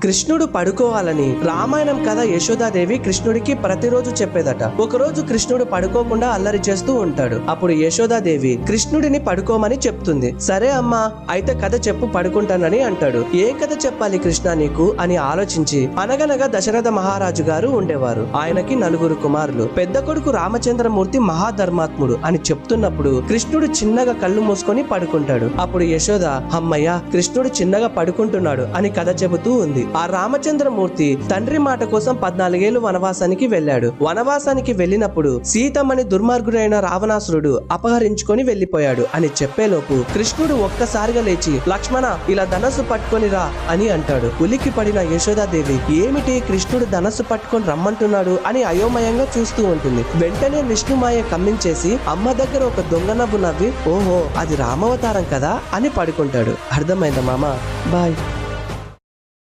కృష్ణుడు పడుకోవాలని రామాయణం కథ యశోదాదేవి కృష్ణుడికి ప్రతిరోజు చెప్పేదట. ఒకరోజు కృష్ణుడు పడుకోకుండా అల్లరి చేస్తూ ఉంటాడు. అప్పుడు యశోదాదేవి కృష్ణుడిని పడుకోమని చెప్తుంది. సరే అమ్మా, అయితే కథ చెప్పు, పడుకుంటానని అంటాడు. ఏ కథ చెప్పాలి కృష్ణ నీకు అని ఆలోచించి, అనగనగా దశరథ మహారాజు గారు ఉండేవారు. ఆయనకి 4 కుమారులు. పెద్ద కొడుకు రామచంద్రమూర్తి మహాధర్మాత్ముడు అని చెప్తున్నప్పుడు కృష్ణుడు చిన్నగా కళ్ళు మూసుకొని పడుకుంటాడు. అప్పుడు యశోద, అమ్మయ్య, కృష్ణుడు చిన్నగా పడుకుంటున్నాడు అని కథ చెబుతూ ఉంది. ఆ రామచంద్రమూర్తి తండ్రి మాట కోసం 14 ఏళ్లు వనవాసానికి వెళ్ళాడు. వనవాసానికి వెళ్ళినప్పుడు సీతమ్మని దుర్మార్గుడైన రావణాసురుడు అపహరించుకొని వెళ్లిపోయాడు అని చెప్పేలోపు కృష్ణుడు ఒక్కసారిగా లేచి, లక్ష్మణ, ఇలా ధనస్సు పట్టుకొని రా అని అంటాడు. ఉలిక్కి పడిన యశోదాదేవి, ఏమిటి కృష్ణుడు ధనస్సు పట్టుకొని రమ్మంటున్నాడు అని అయోమయంగా చూస్తూ ఉంటుంది. వెంటనే విష్ణుమాయ కమ్మించేసి అమ్మ దగ్గర ఒక దొంగ నవ్వు నవ్వి, ఓహో అది రామవతారం కదా అని పడుకుంటాడు. అర్థమైందా మామ? బాయ్.